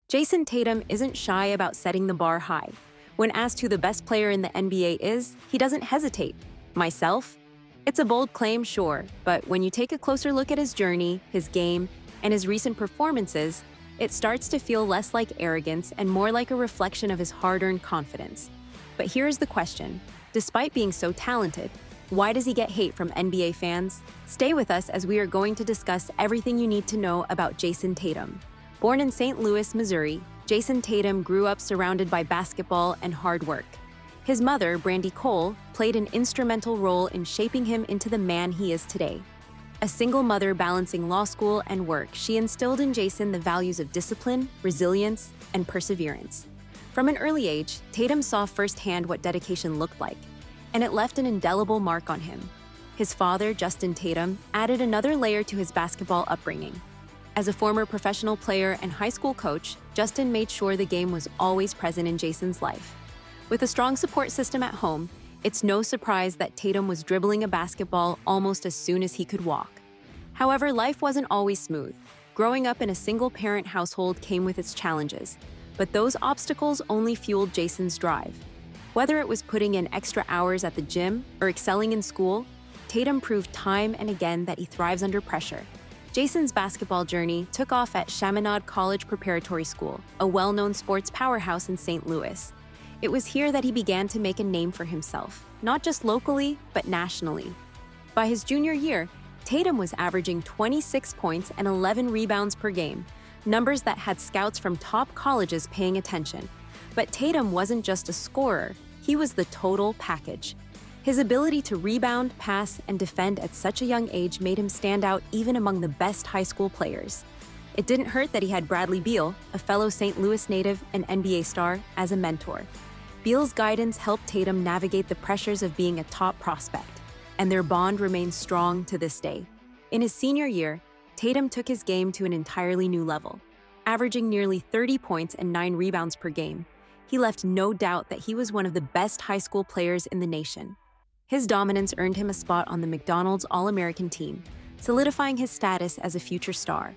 Jayson Tatum isn't shy about setting the bar high. When asked who the best player in the NBA is, he doesn't hesitate. Myself? It's a bold claim, sure, but when you take a closer look at his journey, his game, and his recent performances, it starts to feel less like arrogance and more like a reflection of his hard-earned confidence. But here's the question. Despite being so talented, why does he get hate from NBA fans? Stay with us as we are going to discuss everything you need to know about Jayson Tatum. Born in St. Louis, Missouri, Jayson Tatum grew up surrounded by basketball and hard work. His mother, Brandy Cole, played an instrumental role in shaping him into the man he is today. A single mother balancing law school and work, she instilled in Jayson the values of discipline, resilience, and perseverance. From an early age, Tatum saw firsthand what dedication looked like, and it left an indelible mark on him. His father, Justin Tatum, added another layer to his basketball upbringing. As a former professional player and high school coach, Justin made sure the game was always present in Jayson's life. With a strong support system at home, it's no surprise that Tatum was dribbling a basketball almost as soon as he could walk. However, life wasn't always smooth. Growing up in a single-parent household came with its challenges, but those obstacles only fueled Jayson's drive. Whether it was putting in extra hours at the gym or excelling in school, Tatum proved time and again that he thrives under pressure. Jayson's basketball journey took off at Chaminade College Preparatory School, a well-known sports powerhouse in St. Louis. It was here that he began to make a name for himself, not just locally, but nationally. By his junior year, Tatum was averaging 26 points and 11 rebounds per game, numbers that had scouts from top colleges paying attention. But Tatum wasn't just a scorer, he was the total package. His ability to rebound, pass, and defend at such a young age made him stand out even among the best high school players. It didn't hurt that he had Bradley Beal, a fellow St. Louis native and NBA star, as a mentor. Beal's guidance helped Tatum navigate the pressures of being a top prospect, and their bond remains strong to this day. In his senior year, Tatum took his game to an entirely new level. Averaging nearly 30 points and 9 rebounds per game, he left no doubt that he was one of the best high school players in the nation. His dominance earned him a spot on the McDonald's All-American team, solidifying his status as a future star.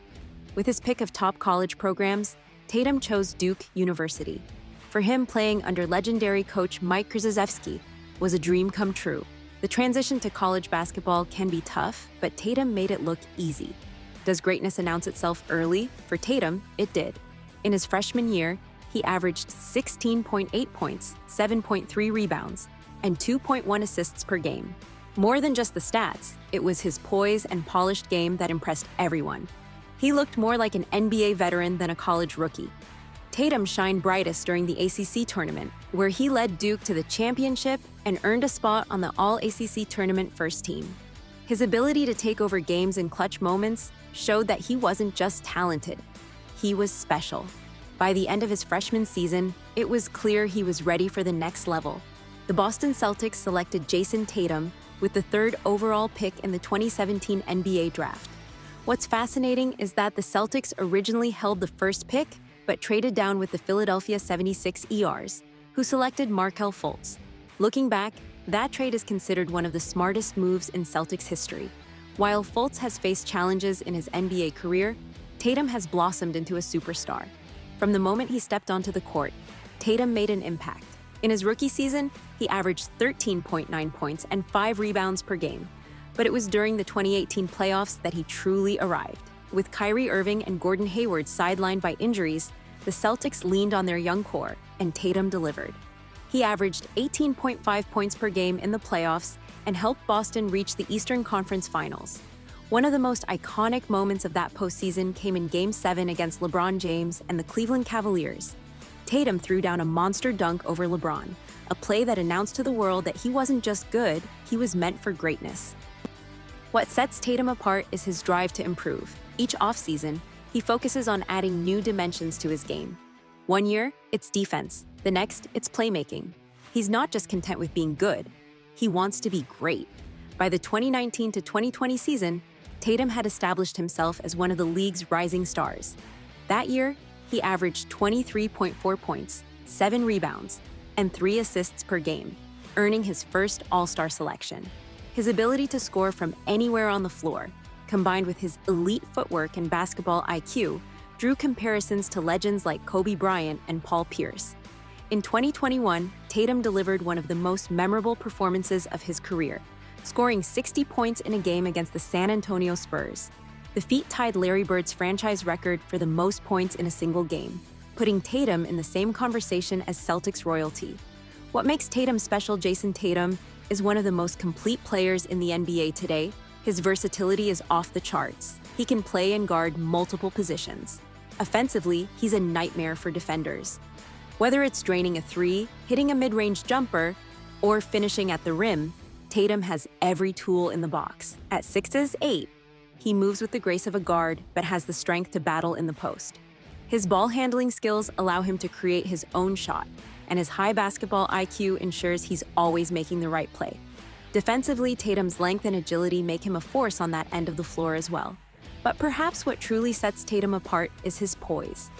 With his pick of top college programs, Tatum chose Duke University. For him, playing under legendary coach Mike Krzyzewski was a dream come true. The transition to college basketball can be tough, but Tatum made it look easy. Does greatness announce itself early? For Tatum, it did. In his freshman year, he averaged 16.8 points, 7.3 rebounds, and 2.1 assists per game. More than just the stats, it was his poise and polished game that impressed everyone. He looked more like an NBA veteran than a college rookie. Tatum shined brightest during the ACC tournament, where he led Duke to the championship and earned a spot on the All-ACC tournament first team. His ability to take over games in clutch moments showed that he wasn't just talented, he was special. By the end of his freshman season, it was clear he was ready for the next level. The Boston Celtics selected Jayson Tatum with the 3rd overall pick in the 2017 NBA draft. What's fascinating is that the Celtics originally held the first pick, but traded down with the Philadelphia 76ers, who selected Markelle Fultz. Looking back, that trade is considered one of the smartest moves in Celtics history. While Fultz has faced challenges in his NBA career, Tatum has blossomed into a superstar. From the moment he stepped onto the court, Tatum made an impact. In his rookie season, he averaged 13.9 points and 5 rebounds per game. But it was during the 2018 playoffs that he truly arrived. With Kyrie Irving and Gordon Hayward sidelined by injuries, the Celtics leaned on their young core, and Tatum delivered. He averaged 18.5 points per game in the playoffs and helped Boston reach the Eastern Conference Finals. One of the most iconic moments of that postseason came in Game 7 against LeBron James and the Cleveland Cavaliers. Tatum threw down a monster dunk over LeBron, a play that announced to the world that he wasn't just good, he was meant for greatness. What sets Tatum apart is his drive to improve. Each offseason, he focuses on adding new dimensions to his game. One year, it's defense. The next, it's playmaking. He's not just content with being good. He wants to be great. By the 2019 to 2020 season, Tatum had established himself as one of the league's rising stars. That year, he averaged 23.4 points, 7 rebounds, and 3 assists per game, earning his first All-Star selection. His ability to score from anywhere on the floor, combined with his elite footwork and basketball IQ, drew comparisons to legends like Kobe Bryant and Paul Pierce. In 2021, Tatum delivered one of the most memorable performances of his career, scoring 60 points in a game against the San Antonio Spurs. The feat tied Larry Bird's franchise record for the most points in a single game, putting Tatum in the same conversation as Celtics royalty. What makes Tatum special? Jayson Tatum is one of the most complete players in the NBA today. His versatility is off the charts. He can play and guard multiple positions. Offensively, he's a nightmare for defenders. Whether it's draining a three, hitting a mid-range jumper, or finishing at the rim, Tatum has every tool in the box. At 6'8", he moves with the grace of a guard, but has the strength to battle in the post. His ball handling skills allow him to create his own shot, and his high basketball IQ ensures he's always making the right play. Defensively, Tatum's length and agility make him a force on that end of the floor as well. But perhaps what truly sets Tatum apart is his poise.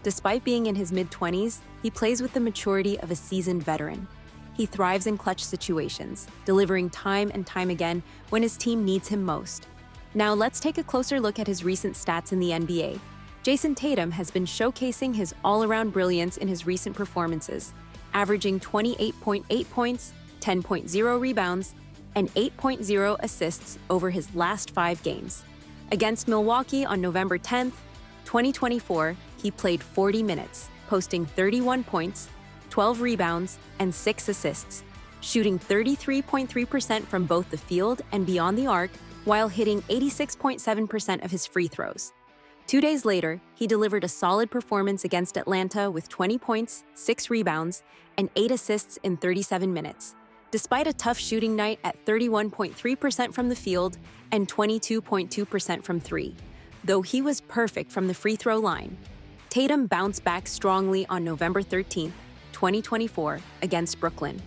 Despite being in his mid-20s, he plays with the maturity of a seasoned veteran. He thrives in clutch situations, delivering time and time again when his team needs him most. Now let's take a closer look at his recent stats in the NBA. Jayson Tatum has been showcasing his all-around brilliance in his recent performances, averaging 28.8 points, 10.0 rebounds, and 8.0 assists over his last 5 games. Against Milwaukee on November 10th, 2024, he played 40 minutes, posting 31 points, 12 rebounds, and 6 assists, shooting 33.3% from both the field and beyond the arc, while hitting 86.7% of his free throws. 2 days later, he delivered a solid performance against Atlanta with 20 points, 6 rebounds, and 8 assists in 37 minutes. Despite a tough shooting night at 31.3% from the field and 22.2% from three, though he was perfect from the free throw line, Tatum bounced back strongly on November 13, 2024, against Brooklyn,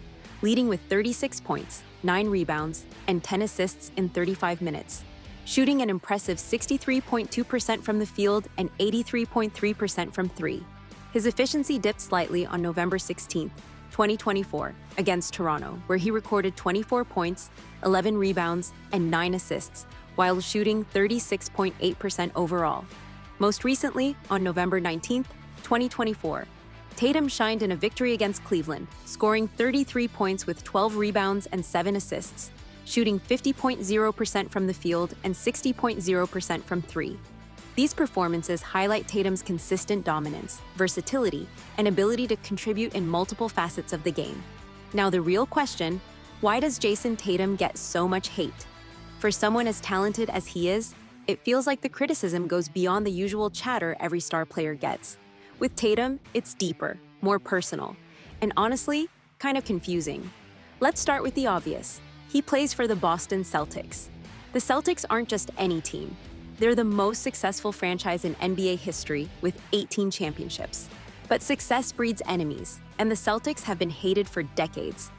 leading with 36 points, 9 rebounds, and 10 assists in 35 minutes, shooting an impressive 63.2% from the field and 83.3% from three. His efficiency dipped slightly on November 16, 2024, against Toronto, where he recorded 24 points, 11 rebounds, and 9 assists, while shooting 36.8% overall. Most recently, on November 19, 2024, Tatum shined in a victory against Cleveland, scoring 33 points with 12 rebounds and 7 assists, shooting 50.0% from the field and 60.0% from three. These performances highlight Tatum's consistent dominance, versatility, and ability to contribute in multiple facets of the game. Now the real question, why does Jayson Tatum get so much hate? For someone as talented as he is, it feels like the criticism goes beyond the usual chatter every star player gets. With Tatum, it's deeper, more personal, and honestly, kind of confusing. Let's start with the obvious. He plays for the Boston Celtics. The Celtics aren't just any team. They're the most successful franchise in NBA history with 18 championships. But success breeds enemies, and the Celtics have been hated for decades.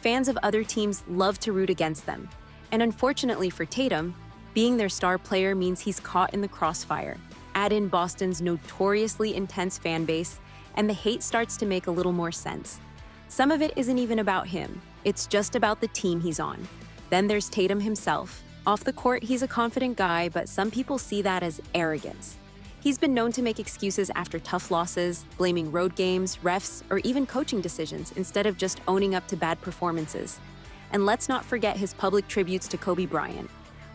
Fans of other teams love to root against them. And unfortunately for Tatum, being their star player means he's caught in the crossfire. Add in Boston's notoriously intense fan base, and the hate starts to make a little more sense. Some of it isn't even about him. It's just about the team he's on. Then there's Tatum himself. Off the court, he's a confident guy, but some people see that as arrogance. He's been known to make excuses after tough losses, blaming road games, refs, or even coaching decisions instead of just owning up to bad performances. And let's not forget his public tributes to Kobe Bryant.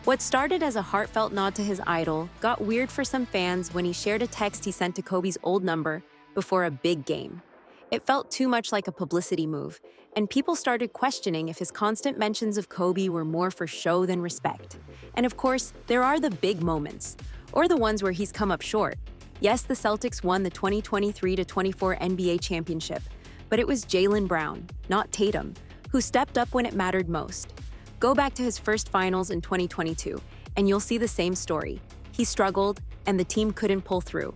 What started as a heartfelt nod to his idol got weird for some fans when he shared a text he sent to Kobe's old number before a big game. It felt too much like a publicity move, and people started questioning if his constant mentions of Kobe were more for show than respect. And of course, there are the big moments, or the ones where he's come up short. Yes, the Celtics won the 2023-24 NBA championship, but it was Jaylen Brown, not Tatum, who stepped up when it mattered most. Go back to his first finals in 2022, and you'll see the same story. He struggled, and the team couldn't pull through.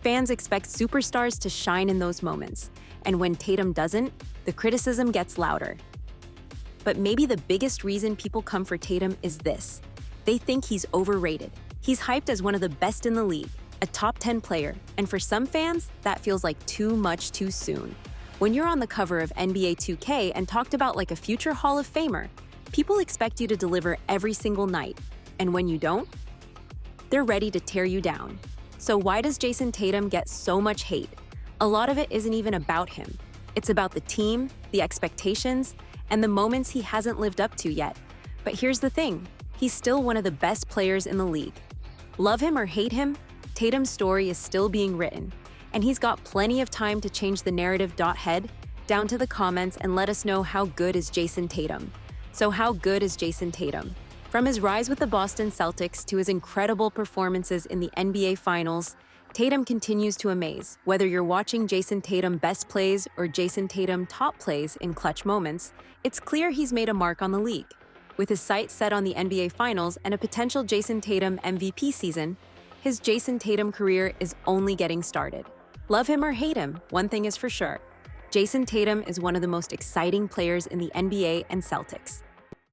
Fans expect superstars to shine in those moments, and when Tatum doesn't, the criticism gets louder. But maybe the biggest reason people come for Tatum is this. They think he's overrated. He's hyped as one of the best in the league, a top 10 player, and for some fans, that feels like too much too soon. When you're on the cover of NBA 2K and talked about like a future Hall of Famer, people expect you to deliver every single night, and when you don't, they're ready to tear you down. So why does Jayson Tatum get so much hate? A lot of it isn't even about him. It's about the team, the expectations, and the moments he hasn't lived up to yet. But here's the thing, he's still one of the best players in the league. Love him or hate him, Tatum's story is still being written, and he's got plenty of time to change the narrative. Head down to the comments and let us know how good is Jayson Tatum. So how good is Jayson Tatum? From his rise with the Boston Celtics to his incredible performances in the NBA Finals, Tatum continues to amaze. Whether you're watching Jayson Tatum best plays or Jayson Tatum top plays in clutch moments, it's clear he's made a mark on the league. With his sights set on the NBA Finals and a potential Jayson Tatum MVP season, his Jayson Tatum career is only getting started. Love him or hate him, one thing is for sure. Jayson Tatum is one of the most exciting players in the NBA and Celtics.